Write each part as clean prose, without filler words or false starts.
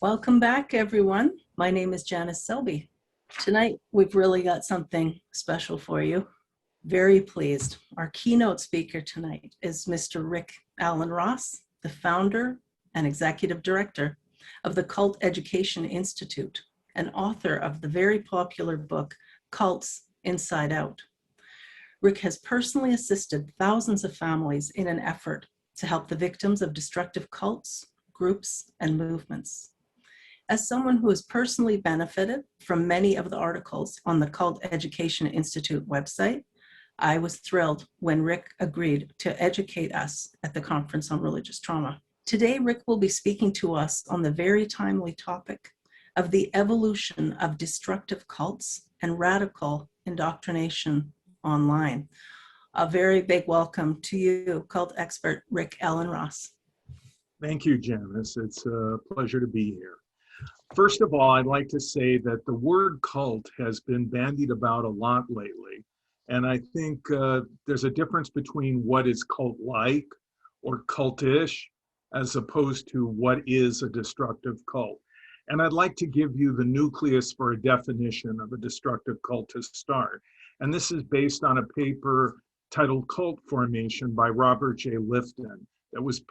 Welcome back, everyone. My name is Janice Selby. Tonight, we've really got something special for you. Very pleased. Our keynote speaker tonight is Mr. Rick Alan Ross, the founder and executive director of the Cult Education Institute, and author of the very popular book, Cults Inside Out. Rick has personally assisted thousands of families in an effort to help the victims of destructive cults, groups, and movements. As someone who has personally benefited from many of the articles on the Cult Education Institute website, I was thrilled when Rick agreed to educate us at the Conference on Religious Trauma. Today, Rick will be speaking to us on the very timely topic of the evolution of destructive cults and radical indoctrination online. A very big welcome to you, cult expert Rick Alan Ross. Thank you, Janice. It's a pleasure to be here. First of all, I'd like to say that the word cult has been bandied about a lot lately. And I think there's a difference between what is cult-like or cultish as opposed to what is a destructive cult. And I'd like to give you the nucleus for a definition of a destructive cult to start. And this is based on a paper titled Cult Formation by Robert J. Lifton that was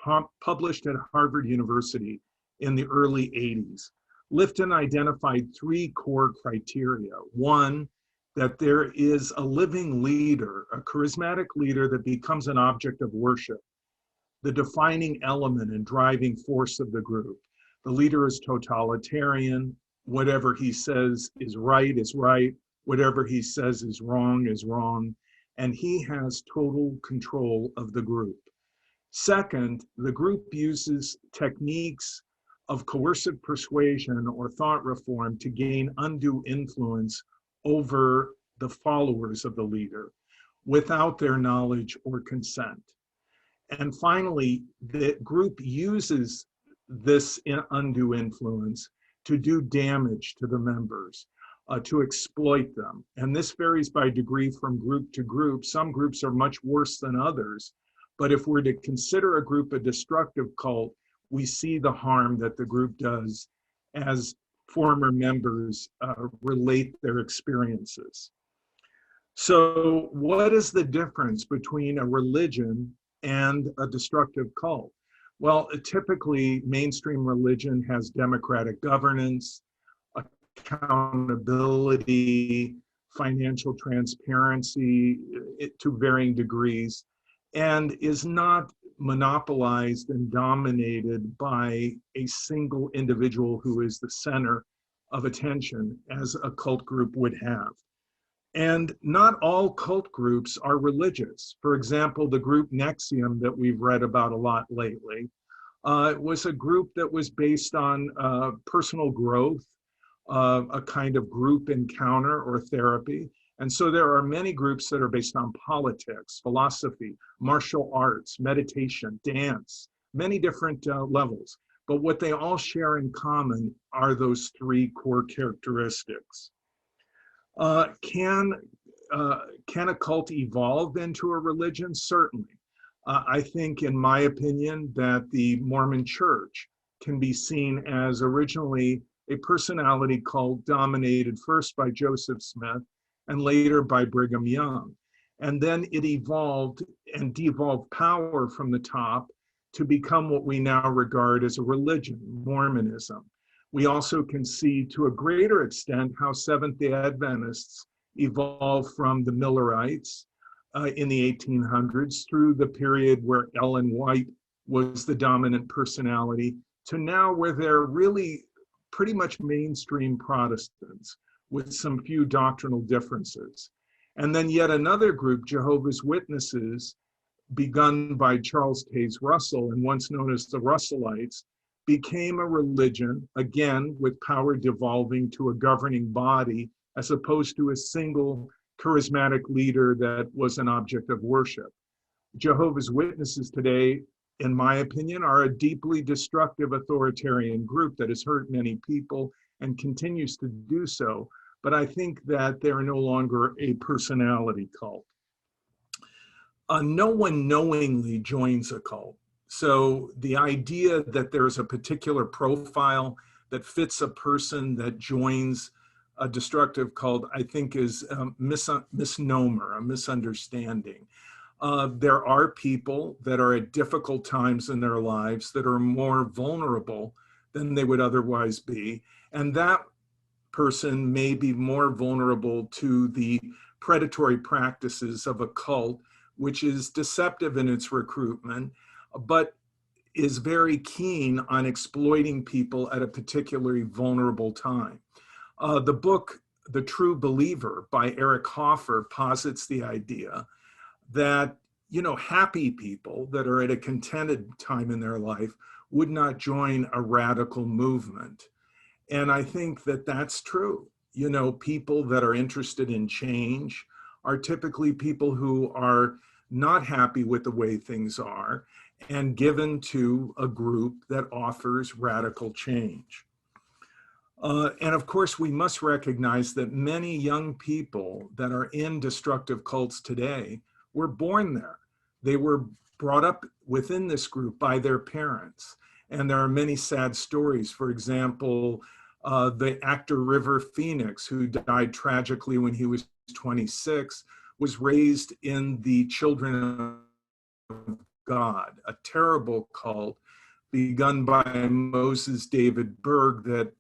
published at Harvard University in the early 80s. Lifton identified three core criteria. One, that there is a living leader, a charismatic leader that becomes an object of worship, the defining element and driving force of the group. The leader is totalitarian. Whatever he says is right, whatever he says is wrong, and he has total control of the group. Second, the group uses techniques of coercive persuasion or thought reform to gain undue influence over the followers of the leader without their knowledge or consent. And finally, the group uses this undue influence to do damage to the members, to exploit them. And this varies by degree from group to group. Some groups are much worse than others, but if we're to consider a group a destructive cult, we see the harm that the group does as former members relate their experiences. So what is the difference between a religion and a destructive cult? Well, typically mainstream religion has democratic governance, accountability, financial transparency to varying degrees, and is not monopolized and dominated by a single individual who is the center of attention as a cult group would have. And not all cult groups are religious. For example, the group NXIVM that we've read about a lot lately was a group that was based on personal growth, a kind of group encounter or therapy. And so there are many groups that are based on politics, philosophy, martial arts, meditation, dance, many different levels. But what they all share in common are those three core characteristics. Can a cult evolve into a religion? Certainly. I think, in my opinion, that the Mormon Church can be seen as originally a personality cult dominated first by Joseph Smith and later by Brigham Young. And then it evolved and devolved power from the top to become what we now regard as a religion, Mormonism. We also can see to a greater extent how Seventh-day Adventists evolved from the Millerites in the 1800s through the period where Ellen White was the dominant personality to now where they're really pretty much mainstream Protestants with some few doctrinal differences. And then yet another group, Jehovah's Witnesses, begun by Charles Taze Russell and once known as the Russellites, became a religion, again, with power devolving to a governing body as opposed to a single charismatic leader that was an object of worship. Jehovah's Witnesses today, in my opinion, are a deeply destructive authoritarian group that has hurt many people and continues to do so. But I think that they're no longer a personality cult. No one knowingly joins a cult. So the idea that there's a particular profile that fits a person that joins a destructive cult, I think is a misnomer, a misunderstanding. There are people that are at difficult times in their lives that are more vulnerable than they would otherwise be. And that person may be more vulnerable to the predatory practices of a cult, which is deceptive in its recruitment, but is very keen on exploiting people at a particularly vulnerable time. The book, The True Believer by Eric Hoffer, posits the idea that, happy people that are at a contented time in their life would not join a radical movement. And I think that that's true. People that are interested in change are typically people who are not happy with the way things are and given to a group that offers radical change. And of course, we must recognize that many young people that are in destructive cults today were born there. They were brought up within this group by their parents. And there are many sad stories. For example, the actor River Phoenix, who died tragically when he was 26, was raised in the Children of God, a terrible cult begun by Moses David Berg that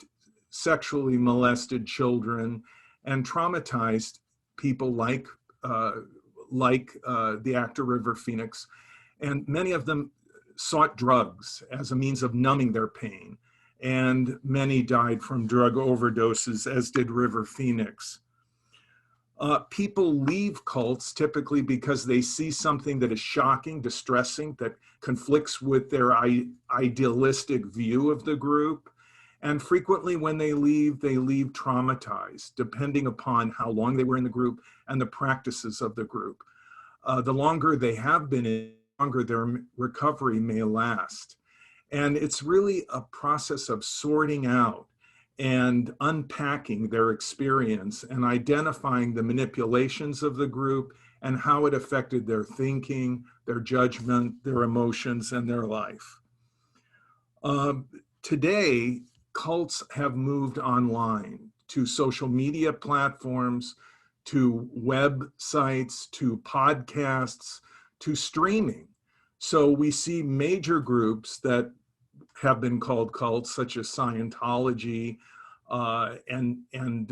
sexually molested children and traumatized people like the actor River Phoenix. And many of them sought drugs as a means of numbing their pain. And many died from drug overdoses, as did River Phoenix. People leave cults typically because they see something that is shocking, distressing, that conflicts with their idealistic view of the group. And frequently when they leave traumatized, depending upon how long they were in the group and the practices of the group. The longer they have been in, the longer their recovery may last. And it's really a process of sorting out and unpacking their experience and identifying the manipulations of the group and how it affected their thinking, their judgment, their emotions, and their life. Today, cults have moved online to social media platforms, to websites, to podcasts, to streaming. So we see major groups that have been called cults, such as Scientology and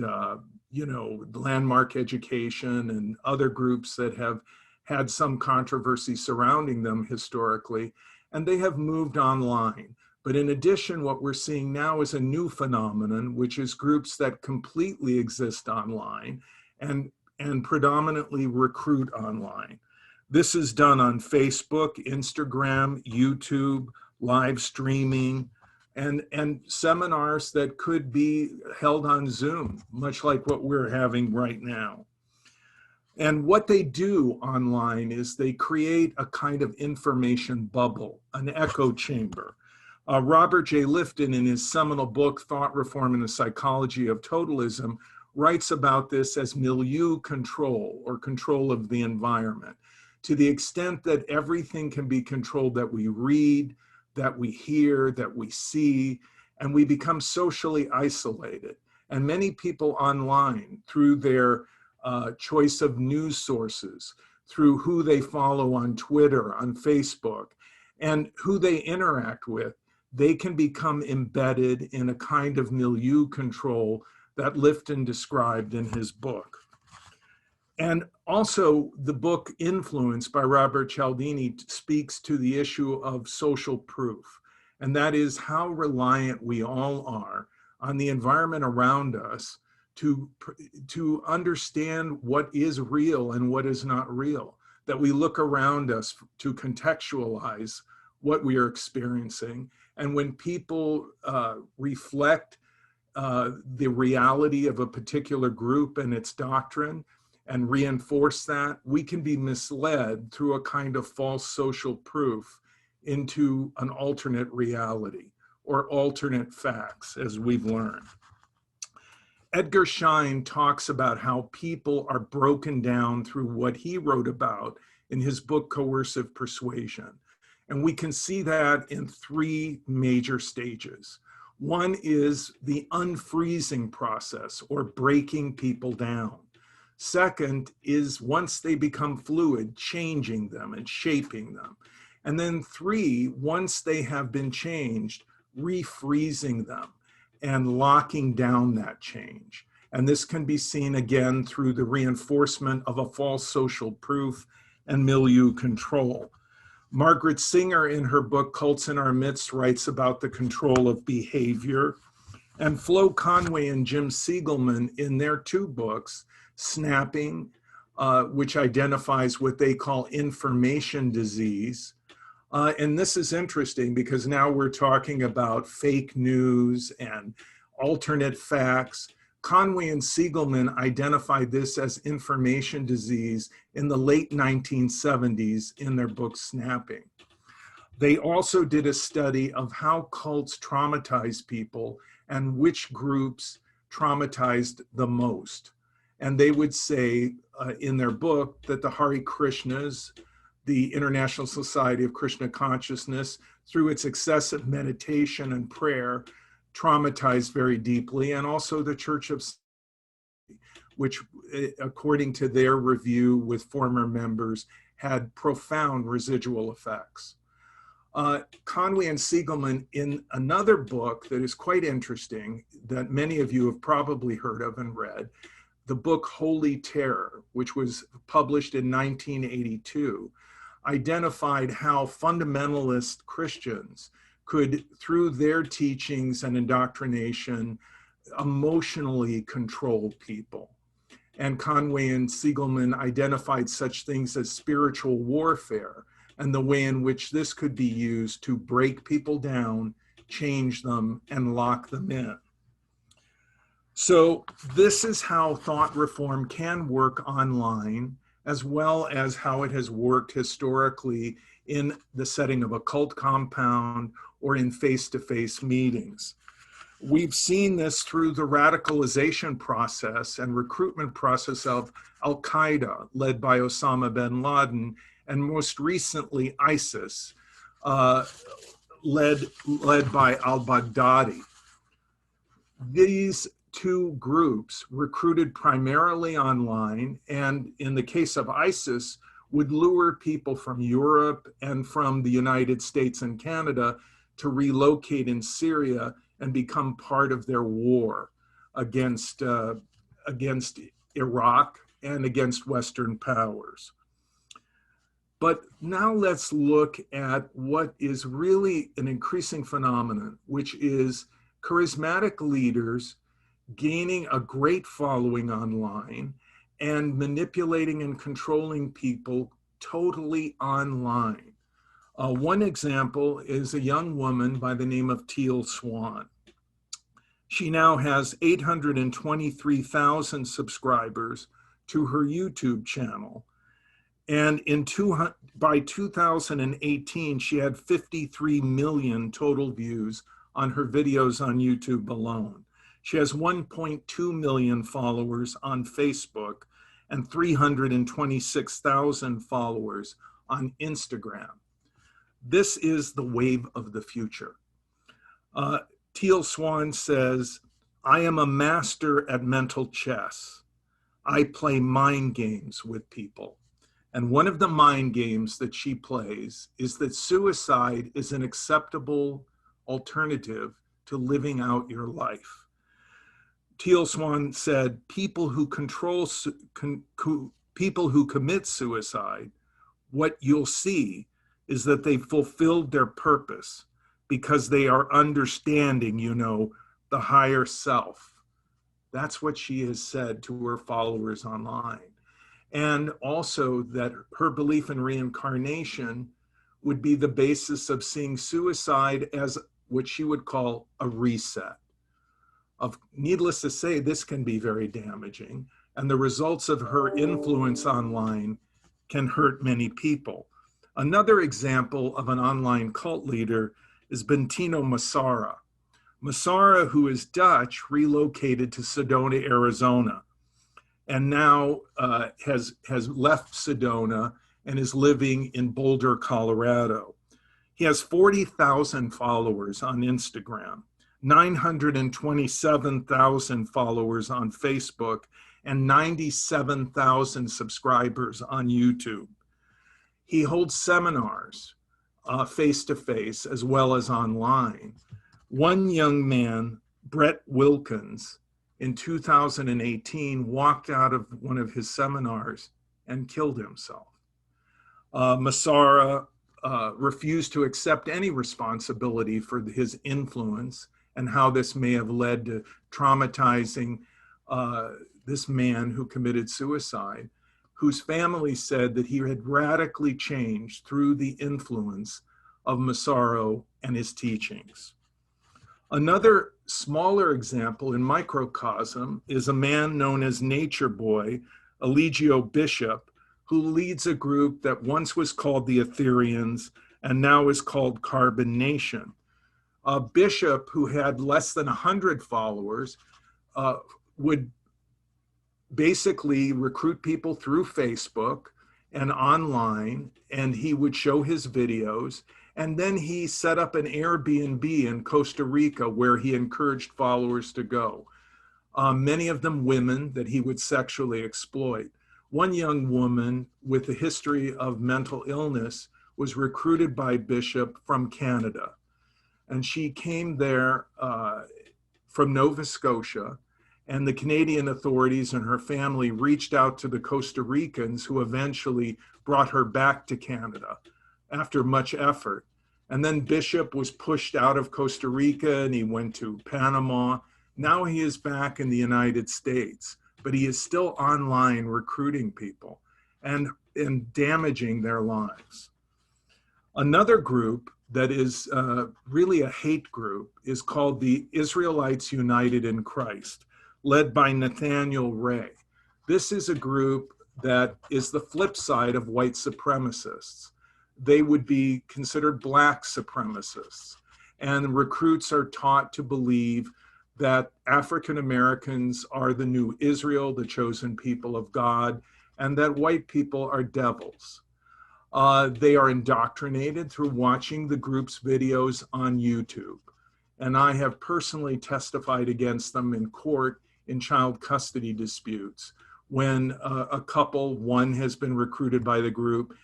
Landmark Education and other groups that have had some controversy surrounding them historically, and they have moved online. But in addition, what we're seeing now is a new phenomenon, which is groups that completely exist online and predominantly recruit online. This is done on Facebook, Instagram, YouTube, live streaming, and seminars that could be held on Zoom, much like what we're having right now. And what they do online is they create a kind of information bubble, an echo chamber. Robert J. Lifton, in his seminal book, Thought Reform and the Psychology of Totalism, writes about this as milieu control, or control of the environment, to the extent that everything can be controlled that we read, that we hear, that we see, and we become socially isolated. And many people online, through their choice of news sources, through who they follow on Twitter, on Facebook, and who they interact with, they can become embedded in a kind of milieu control that Lifton described in his book. And also the book Influence by Robert Cialdini speaks to the issue of social proof. And that is how reliant we all are on the environment around us to understand what is real and what is not real, that we look around us to contextualize what we are experiencing. And when people reflect the reality of a particular group and its doctrine and reinforce that, we can be misled through a kind of false social proof into an alternate reality or alternate facts, as we've learned. Edgar Schein talks about how people are broken down through what he wrote about in his book, Coercive Persuasion. And we can see that in three major stages. One is the unfreezing process, or breaking people down. Second is, once they become fluid, changing them and shaping them. And then three, once they have been changed, refreezing them and locking down that change. And this can be seen again through the reinforcement of a false social proof and milieu control. Margaret Singer, in her book Cults in Our Midst, writes about the control of behavior. And Flo Conway and Jim Siegelman, in their two books, Snapping, which identifies what they call information disease. And this is interesting because now we're talking about fake news and alternate facts. Conway and Siegelman identified this as information disease in the late 1970s in their book Snapping. They also did a study of how cults traumatize people and which groups traumatized the most. And they would say in their book that the Hare Krishnas, the International Society of Krishna Consciousness, through its excessive meditation and prayer, traumatized very deeply, and also the Church of Scientology, which, according to their review with former members, had profound residual effects. Conway and Siegelman, in another book that is quite interesting, that many of you have probably heard of and read, the book Holy Terror, which was published in 1982, identified how fundamentalist Christians could, through their teachings and indoctrination, emotionally control people. And Conway and Siegelman identified such things as spiritual warfare and the way in which this could be used to break people down, change them, and lock them in. So this is how thought reform can work online, as well as how it has worked historically in the setting of a cult compound or in face-to-face meetings. We've seen this through the radicalization process and recruitment process of Al-Qaeda, led by Osama bin Laden, and most recently ISIS, led by al-Baghdadi. These two groups recruited primarily online, and in the case of ISIS, would lure people from Europe and from the United States and Canada to relocate in Syria and become part of their war against Iraq and against Western powers. But now let's look at what is really an increasing phenomenon, which is charismatic leaders gaining a great following online and manipulating and controlling people totally online. One example is a young woman by the name of Teal Swan. She now has 823,000 subscribers to her YouTube channel. And by 2018, she had 53 million total views on her videos on YouTube alone. She has 1.2 million followers on Facebook and 326,000 followers on Instagram. This is the wave of the future. Teal Swan says, "I am a master at mental chess. I play mind games with people. And one of the mind games that she plays is that suicide is an acceptable alternative to living out your life." Teal Swan said, people who commit suicide, what you'll see is that they fulfilled their purpose because they are understanding, the higher self. That's what she has said to her followers online. And also that her belief in reincarnation would be the basis of seeing suicide as what she would call a reset. Needless to say, this can be very damaging, and the results of her influence online can hurt many people. Another example of an online cult leader is Bentino Massara. Massara, who is Dutch, relocated to Sedona, Arizona, and now has left Sedona and is living in Boulder, Colorado. He has 40,000 followers on Instagram. 927,000 followers on Facebook, and 97,000 subscribers on YouTube. He holds seminars face-to-face as well as online. One young man, Brett Wilkins, in 2018 walked out of one of his seminars and killed himself. Massara refused to accept any responsibility for his influence and how this may have led to traumatizing this man who committed suicide, whose family said that he had radically changed through the influence of Massaro and his teachings. Another smaller example in microcosm is a man known as Nature Boy, Enio Bishop, who leads a group that once was called the Aetherians and now is called Carbon Nation. Bishop, who had less than 100 followers, would basically recruit people through Facebook and online, and he would show his videos. And then he set up an Airbnb in Costa Rica where he encouraged followers to go. Many of them women that he would sexually exploit. One young woman with a history of mental illness was recruited by Bishop from Canada. And she came there from Nova Scotia, and the Canadian authorities and her family reached out to the Costa Ricans, who eventually brought her back to Canada after much effort. And then Bishop was pushed out of Costa Rica and he went to Panama. Now he is back in the United States, but he is still online recruiting people and damaging their lives. Another group that is really a hate group is called the Israelites United in Christ, led by Nathaniel Ray. This is a group that is the flip side of white supremacists. They would be considered black supremacists. And recruits are taught to believe that African Americans are the new Israel, the chosen people of God, and that white people are devils. They are indoctrinated through watching the group's videos on YouTube. And I have personally testified against them in court in child custody disputes when a couple, one has been recruited by the group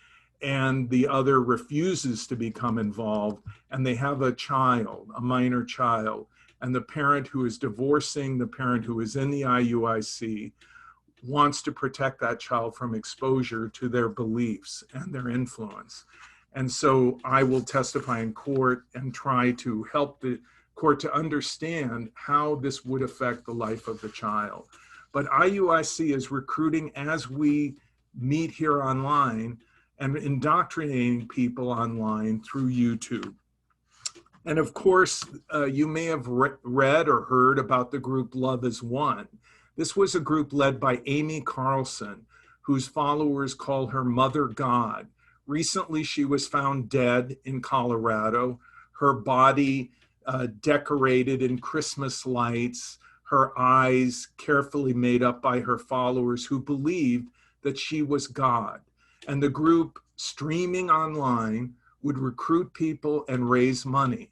and the other refuses to become involved, and they have a child, a minor child, and the parent who is divorcing the parent who is in the IUIC wants to protect that child from exposure to their beliefs and their influence. And so I will testify in court and try to help the court to understand how this would affect the life of the child. But IUIC is recruiting as we meet here online and indoctrinating people online through YouTube. And of course, you may have read or heard about the group Love is One. This was a group led by Amy Carlson, whose followers call her Mother God. Recently, she was found dead in Colorado, her body decorated in Christmas lights, her eyes carefully made up by her followers who believed that she was God. And the group, streaming online, would recruit people and raise money.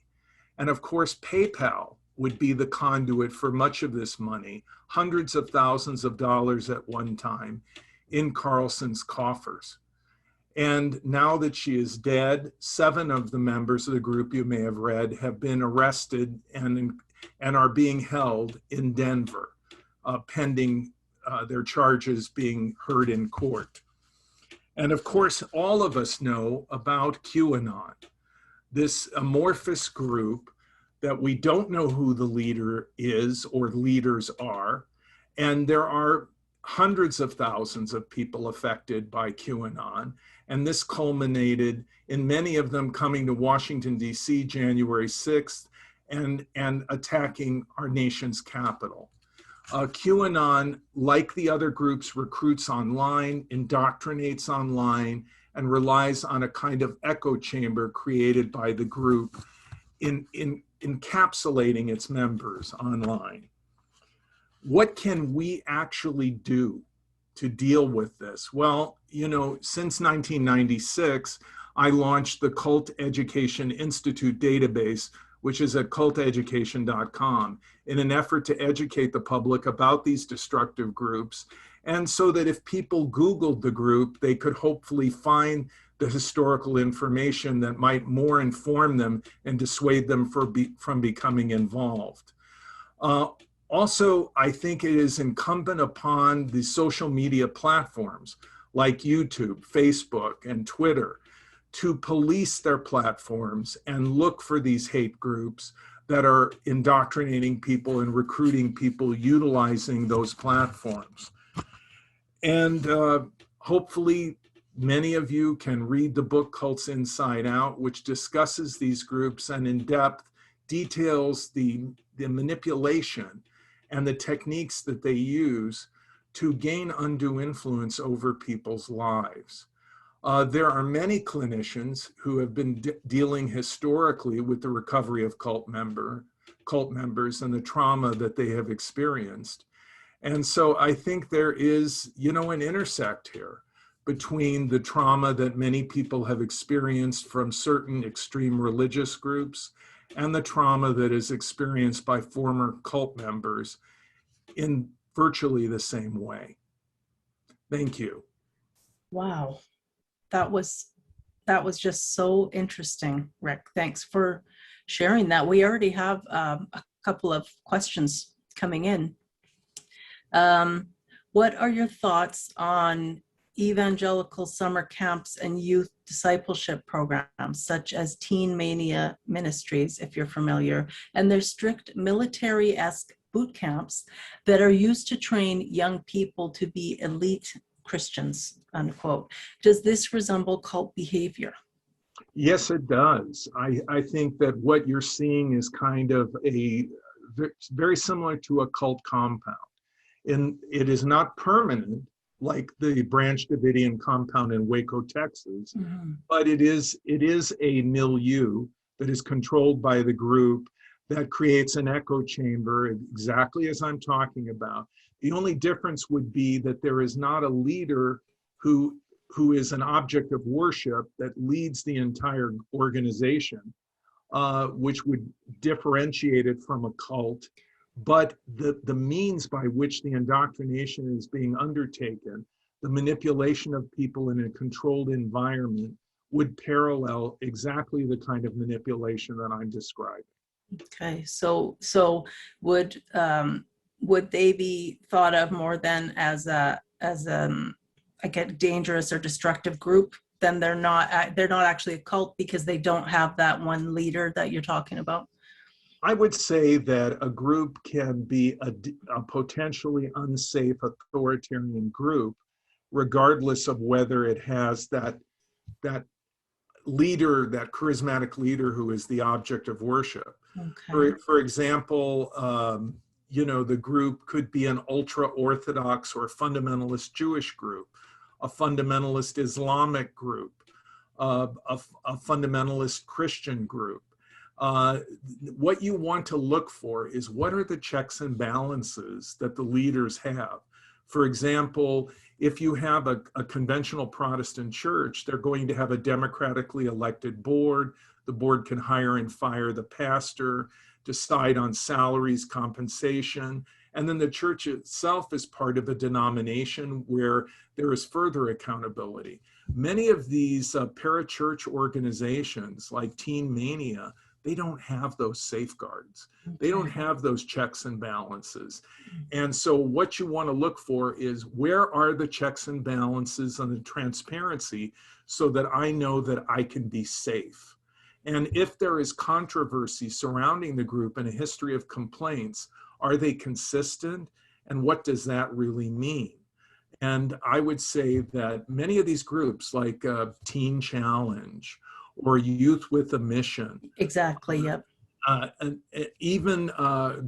And of course, PayPal would be the conduit for much of this money, hundreds of thousands of dollars at one time in Carlson's coffers. And now that she is dead, 7 of the members of the group, you may have read, have been arrested and are being held in Denver, pending their charges being heard in court. And of course, all of us know about QAnon, this amorphous group that we don't know who the leader is or leaders are. And there are hundreds of thousands of people affected by QAnon. And this culminated in many of them coming to Washington, D.C. January 6th and attacking our nation's capital. QAnon, like the other groups, recruits online, indoctrinates online, and relies on a kind of echo chamber created by the group in encapsulating its members online. What can we actually do to deal with this? Well, you know, since 1996, I launched the Cult Education Institute database, which is at culteducation.com, in an effort to educate the public about these destructive groups, and so that if people Googled the group, they could hopefully find the historical information that might more inform them and dissuade them from becoming involved. Also, I think it is incumbent upon the social media platforms like YouTube, Facebook, and Twitter to police their platforms and look for these hate groups that are indoctrinating people and recruiting people utilizing those platforms. And hopefully many of you can read the book Cults Inside Out, which discusses these groups and in depth details the manipulation and the techniques that they use to gain undue influence over people's lives. There are many clinicians who have been dealing historically with the recovery of cult members and the trauma that they have experienced. And so I think there is, an intersect here between the trauma that many people have experienced from certain extreme religious groups and the trauma that is experienced by former cult members in virtually the same way. Thank you. Wow. That was just so interesting, Rick. Thanks for sharing that. We already have a couple of questions coming in. What are your thoughts on evangelical summer camps and youth discipleship programs, such as Teen Mania Ministries, if you're familiar, and their strict military-esque boot camps that are used to train young people to be elite Christians, unquote? Does this resemble cult behavior? Yes, it does. I think that what you're seeing is kind of very similar to a cult compound. It is not permanent like the Branch Davidian compound in Waco, Texas, but it is a milieu that is controlled by the group that creates an echo chamber, exactly as I'm talking about. The only difference would be that there is not a leader who is an object of worship that leads the entire organization, which would differentiate it from a cult. But the means by which the indoctrination is being undertaken, the manipulation of people in a controlled environment, would parallel exactly the kind of manipulation that I'm describing. Okay, so would they be thought of more than as a dangerous or destructive group? Then they're not actually a cult because they don't have that one leader that you're talking about? I would say that a group can be a potentially unsafe authoritarian group, regardless of whether it has that leader, that charismatic leader who is the object of worship. Okay. For example, the group could be an ultra-Orthodox or fundamentalist Jewish group, a fundamentalist Islamic group, a fundamentalist Christian group. What you want to look for is what are the checks and balances that the leaders have. For example, if you have a conventional Protestant church, they're going to have a democratically elected board. The board can hire and fire the pastor, decide on salaries, compensation, and then the church itself is part of a denomination where there is further accountability. Many of these parachurch organizations like Teen Mania, they don't have those safeguards. Okay. They don't have those checks and balances. And so what you want to look for is where are the checks and balances and the transparency so that I know that I can be safe. And if there is controversy surrounding the group and a history of complaints, are they consistent? And what does that really mean? And I would say that many of these groups like Teen Challenge or Youth with a Mission. Exactly, yep. And even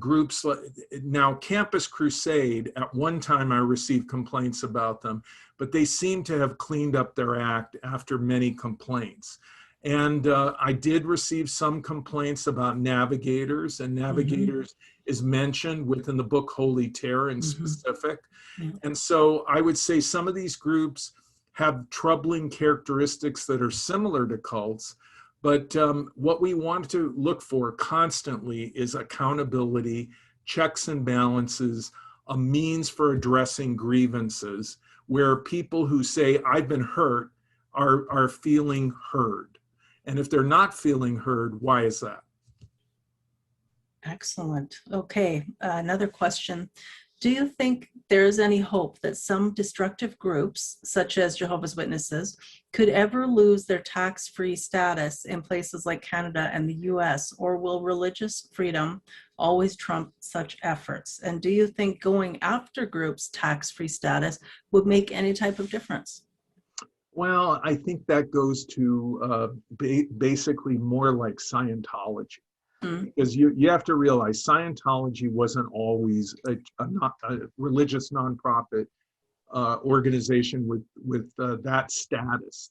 groups like now Campus Crusade, at one time I received complaints about them, but they seem to have cleaned up their act after many complaints. And I did receive some complaints about Navigators, and Navigators is mentioned within the book Holy Terror in specific. Yeah. And so I would say some of these groups have troubling characteristics that are similar to cults, But what we want to look for constantly is accountability, checks and balances, a means for addressing grievances, where people who say, I've been hurt, are feeling heard. And if they're not feeling heard, why is that? Excellent. Okay, another question. Do you think there's any hope that some destructive groups, such as Jehovah's Witnesses, could ever lose their tax-free status in places like Canada and the US, or will religious freedom always trump such efforts? And do you think going after groups' tax-free status would make any type of difference? Well, I think that goes to basically more like Scientology. Mm, Because you have to realize Scientology wasn't always a religious nonprofit organization with that status.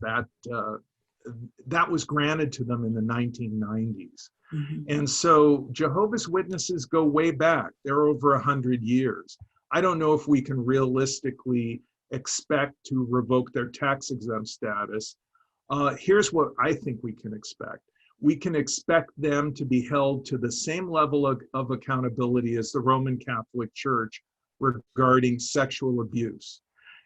That was granted to them in the 1990s. mhm. And so Jehovah's Witnesses go way back. They're over 100 years. I don't know if we can realistically expect to revoke their tax exempt status. Here's what I think we can expect. We can expect them to be held to the same level of accountability as the Roman Catholic Church regarding sexual abuse.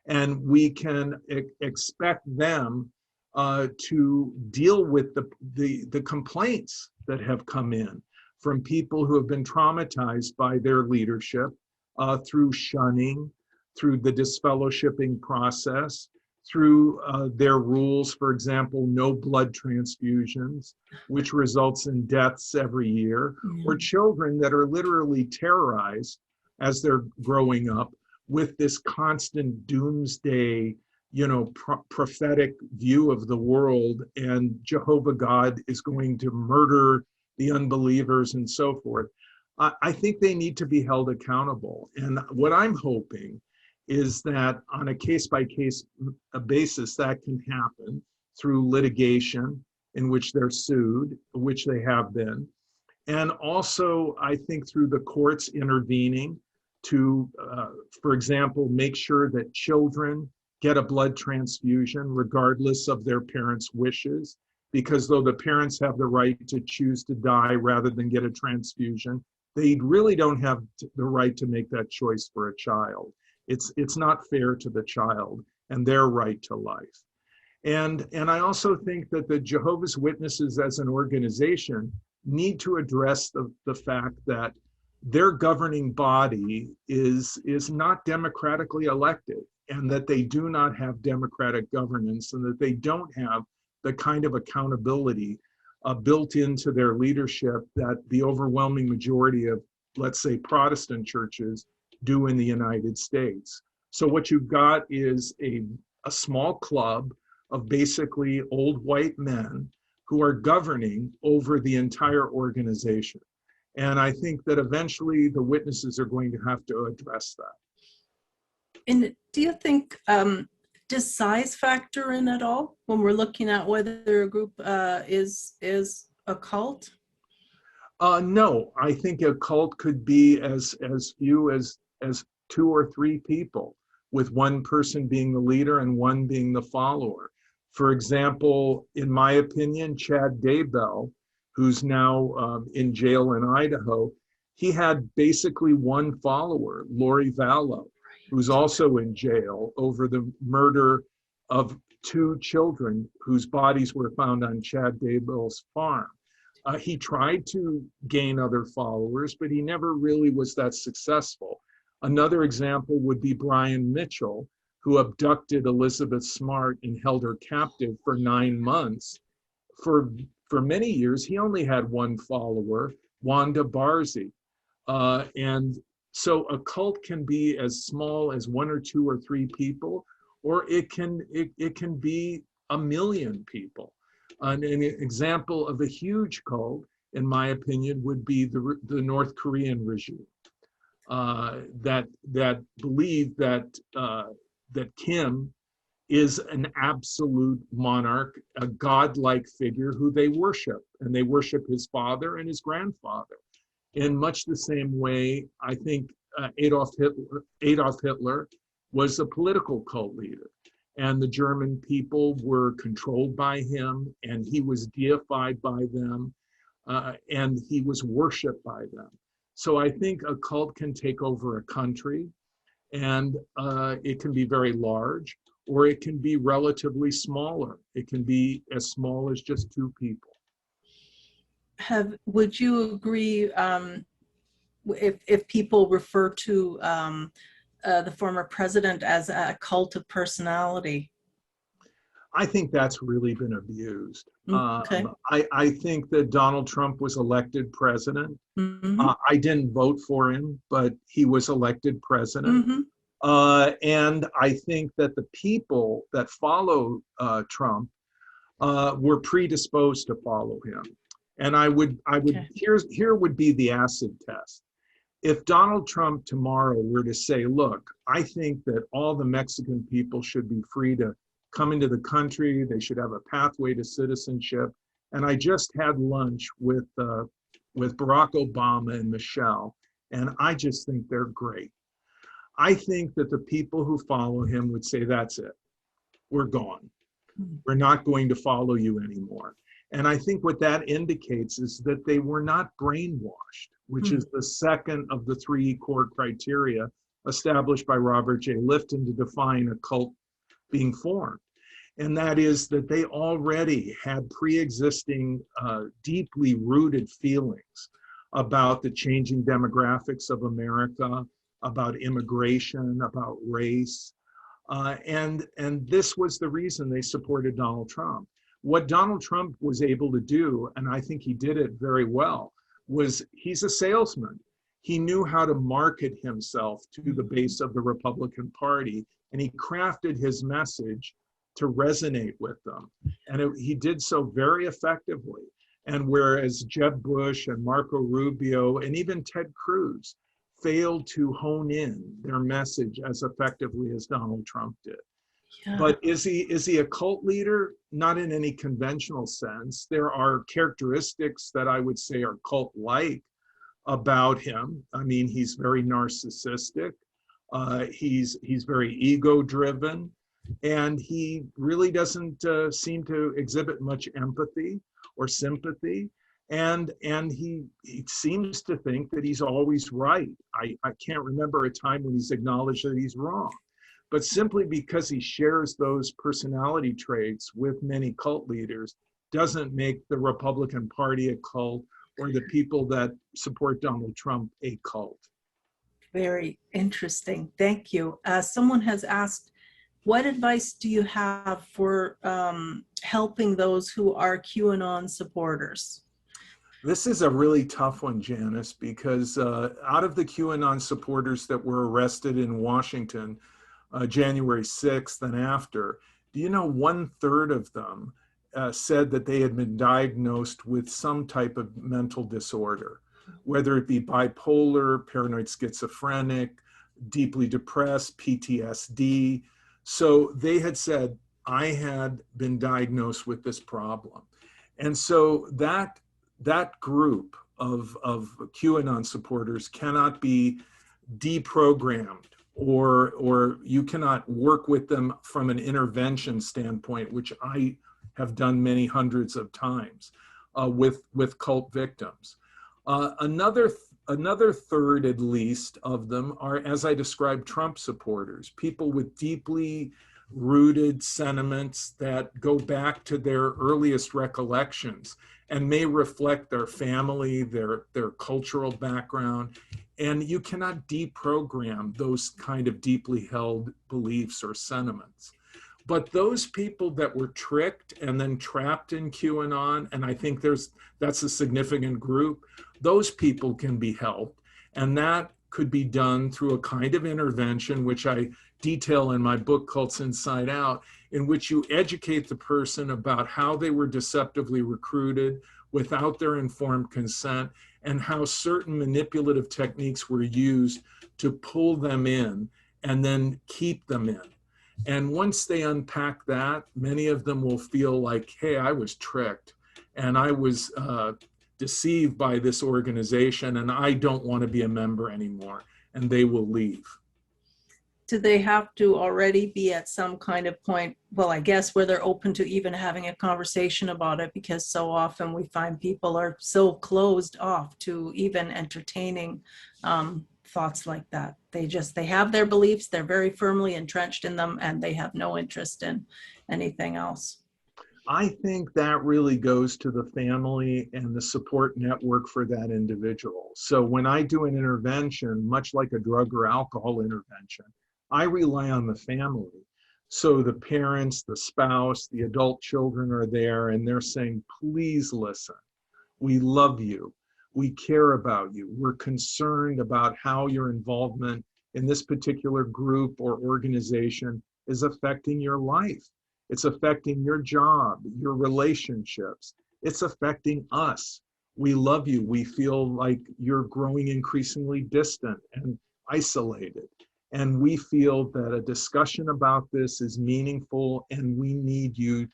And we can expect them to deal with the complaints that have come in from people who have been traumatized by their leadership through shunning, through the disfellowshipping process, through their rules, for example, no blood transfusions, which results in deaths every year, or children that are literally terrorized as they're growing up with this constant doomsday, prophetic view of the world, and Jehovah God is going to murder the unbelievers and so forth. I think they need to be held accountable. And what I'm hoping is that on a case-by-case basis, that can happen through litigation in which they're sued, which they have been. And also, I think through the courts intervening to, for example, make sure that children get a blood transfusion regardless of their parents' wishes, because though the parents have the right to choose to die rather than get a transfusion, they really don't have the right to make that choice for a child. It's not fair to the child and their right to life. And I also think that the Jehovah's Witnesses as an organization need to address the fact that their governing body is not democratically elected, and that they do not have democratic governance, and that they don't have the kind of accountability built into their leadership that the overwhelming majority of, let's say, Protestant churches do in the United States. So what you've got is a small club of basically old white men who are governing over the entire organization. And I think that eventually the witnesses are going to have to address that. And do you think, does size factor in at all when we're looking at whether a group is a cult? No, I think a cult could be as few as 2 or 3 people, with one person being the leader and one being the follower. For example, in my opinion, Chad Daybell, who's now in jail in Idaho, he had basically one follower, Lori Vallow, who's also in jail over the murder of 2 children whose bodies were found on Chad Daybell's farm. He tried to gain other followers, but he never really was that successful. Another example would be Brian Mitchell, who abducted Elizabeth Smart and held her captive for 9 months. For many years, he only had one follower, Wanda Barzee. And so a cult can be as small as 1 or 2 or 3 people, or it can be 1 million people. An example of a huge cult, in my opinion, would be the North Korean regime that believe that Kim is an absolute monarch, a godlike figure who they worship, and they worship his father and his grandfather. In much the same way, I think Adolf Hitler was a political cult leader. and the German people were controlled by him, and he was deified by them, and he was worshiped by them. So I think a cult can take over a country, and it can be very large, or it can be relatively smaller. It can be as small as just two people. Would you agree if people refer to the former president as a cult of personality? I think that's really been abused. Okay. I think that Donald Trump was elected president. Mm-hmm. I didn't vote for him, but he was elected president. Mm-hmm. And I think that the people that follow Trump were predisposed to follow him. And Okay. here would be the acid test. If Donald Trump tomorrow were to say, look, I think that all the Mexican people should be free to come into the country, they should have a pathway to citizenship. And I just had lunch with Barack Obama and Michelle, and I just think they're great. I think that the people who follow him would say, that's it, we're gone. We're not going to follow you anymore. And I think what that indicates is that they were not brainwashed, which is the second of the three core criteria established by Robert J. Lifton to define a cult being formed. And that is that they already had pre-existing, deeply rooted feelings about the changing demographics of America, about immigration, about race. And this was the reason they supported Donald Trump. What Donald Trump was able to do, and I think he did it very well, was he's a salesman. He knew how to market himself to the base of the Republican Party, and he crafted his message to resonate with them. And he did so very effectively. And whereas Jeb Bush and Marco Rubio and even Ted Cruz failed to hone in their message as effectively as Donald Trump did. Yeah. But is he a cult leader? Not in any conventional sense. There are characteristics that I would say are cult-like about him. I mean, he's very narcissistic. He's very ego-driven, and he really doesn't seem to exhibit much empathy or sympathy. And he seems to think that he's always right. I can't remember a time when he's acknowledged that he's wrong. But simply because he shares those personality traits with many cult leaders doesn't make the Republican Party a cult or the people that support Donald Trump a cult. Very interesting. Thank you. Someone has asked, what advice do you have for helping those who are QAnon supporters? This is a really tough one, Janice, because out of the QAnon supporters that were arrested in Washington, January 6th and after, do you know 1/3 of them said that they had been diagnosed with some type of mental disorder, whether it be bipolar, paranoid schizophrenic, deeply depressed, PTSD. So they had said, I had been diagnosed with this problem. And so that group of QAnon supporters cannot be deprogrammed, or you cannot work with them from an intervention standpoint, which I have done many hundreds of times with cult victims. Another third, at least, of them are, as I described, Trump supporters, people with deeply rooted sentiments that go back to their earliest recollections and may reflect their family, their cultural background. And you cannot deprogram those kind of deeply held beliefs or sentiments. But those people that were tricked and then trapped in QAnon, and I think that's a significant group, those people can be helped. And that could be done through a kind of intervention, which I detail in my book, Cults Inside Out, in which you educate the person about how they were deceptively recruited without their informed consent, and how certain manipulative techniques were used to pull them in and then keep them in. And once they unpack that, many of them will feel like, hey, I was tricked and I was deceived by this organization and I don't want to be a member anymore, and they will leave. do they have to already be at some kind of point, well, I guess, where they're open to even having a conversation about it? Because so often we find people are so closed off to even entertaining thoughts like that. They have their beliefs, they're very firmly entrenched in them, and they have no interest in anything else. I think that really goes to the family and the support network for that individual. So when I do an intervention, much like a drug or alcohol intervention, I rely on the family. So the parents, the spouse, the adult children are there, and they're saying, please listen. We love you. We care about you. We're concerned about how your involvement in this particular group or organization is affecting your life. It's affecting your job, your relationships. It's affecting us. We love you. We feel like you're growing increasingly distant and isolated. And we feel that a discussion about this is meaningful, and we need you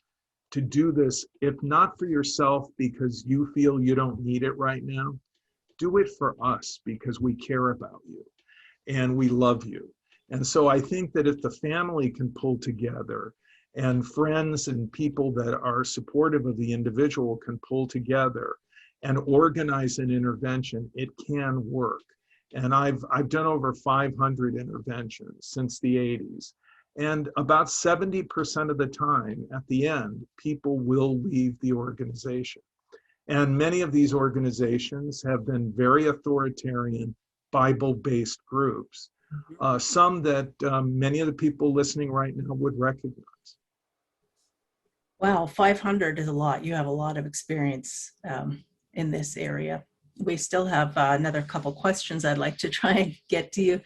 to do this, if not for yourself because you feel you don't need it right now. Do it for us because we care about you and we love you. And so I think that if the family can pull together, and friends and people that are supportive of the individual can pull together and organize an intervention, it can work. And I've done over 500 interventions since the 80s. And about 70% of the time, at the end, people will leave the organization. And many of these organizations have been very authoritarian, Bible-based groups. Some that many of the people listening right now would recognize. Wow, 500 is a lot. You have a lot of experience in this area. We still have another couple questions I'd like to try and get to you.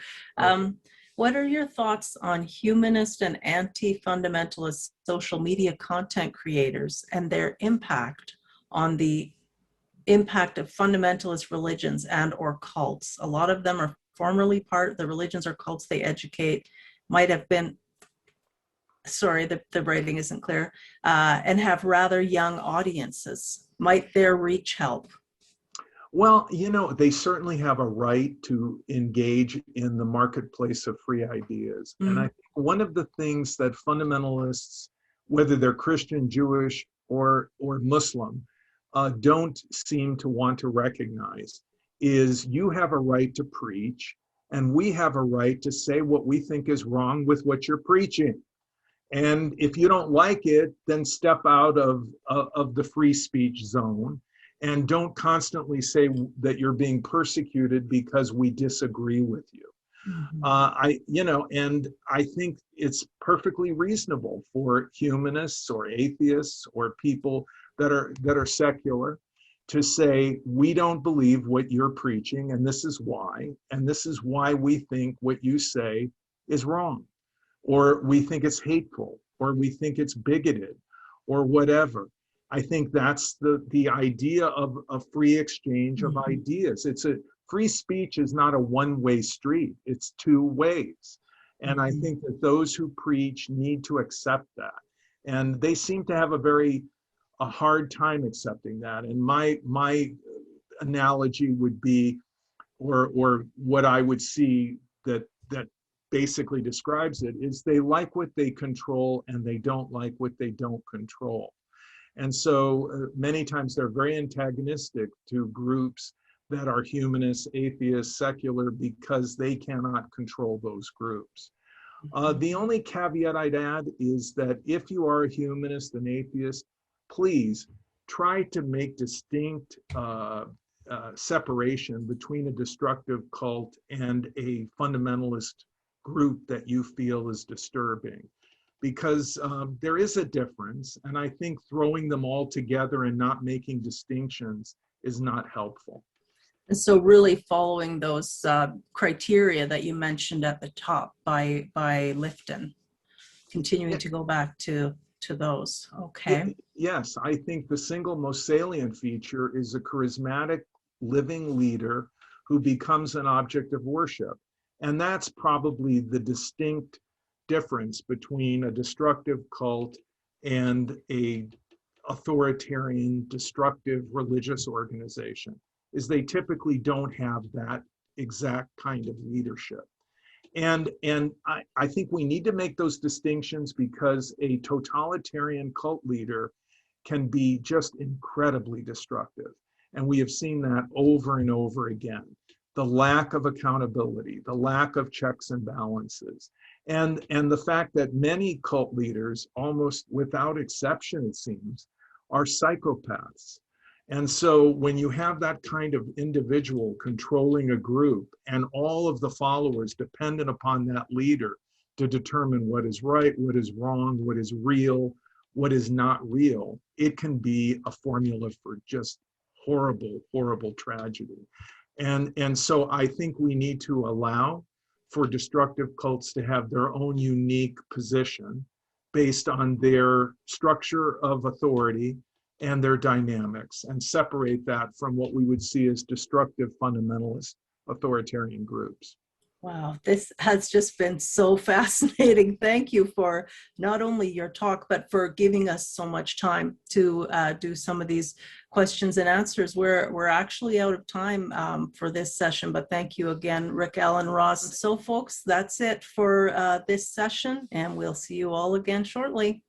What are your thoughts on humanist and anti-fundamentalist social media content creators and their impact on the impact of fundamentalist religions and or cults? A lot of them are formerly part, the religions or cults they educate might have been, sorry, the writing isn't clear, and have rather young audiences. Might their reach help? Well, you know, they certainly have a right to engage in the marketplace of free ideas. And I think one of the things that fundamentalists, whether they're Christian, Jewish, or Muslim, don't seem to want to recognize is you have a right to preach, and we have a right to say what we think is wrong with what you're preaching. And if you don't like it, then step out of the free speech zone. And don't constantly say that you're being persecuted because we disagree with you. And I think it's perfectly reasonable for humanists or atheists or people that are secular to say, we don't believe what you're preaching, and this is why we think what you say is wrong, or we think it's hateful, or we think it's bigoted, or whatever. I think that's the idea of a free exchange of ideas. Free speech is not a one-way street, it's two ways. And I think that those who preach need to accept that. And they seem to have a hard time accepting that. And my analogy would be, or what I would see that basically describes it, is they like what they control and they don't like what they don't control. And so many times they're very antagonistic to groups that are humanists, atheists, secular, because they cannot control those groups. The only caveat I'd add is that if you are a humanist and atheist, please try to make distinct separation between a destructive cult and a fundamentalist group that you feel is disturbing. Because there is a difference, and I think throwing them all together and not making distinctions is not helpful. And so really following those criteria that you mentioned at the top by Lifton, continuing to go back to those, okay? Yes, I think the single most salient feature is a charismatic living leader who becomes an object of worship. And that's probably the distinct difference between a destructive cult and a authoritarian, destructive religious organization, is they typically don't have that exact kind of leadership. I think we need to make those distinctions because a totalitarian cult leader can be just incredibly destructive. And we have seen that over and over again. The lack of accountability, the lack of checks and balances, and the fact that many cult leaders, almost without exception, it seems, are psychopaths. And so when you have that kind of individual controlling a group and all of the followers dependent upon that leader to determine what is right, what is wrong, what is real, what is not real, it can be a formula for just horrible, horrible tragedy. And so I think we need to allow for destructive cults to have their own unique position based on their structure of authority and their dynamics, and separate that from what we would see as destructive fundamentalist authoritarian groups. Wow, this has just been so fascinating. Thank you for not only your talk, but for giving us so much time to do some of these questions and answers. We're actually out of time for this session, but thank you again, Rick Alan Ross. So folks, that's it for this session, and we'll see you all again shortly.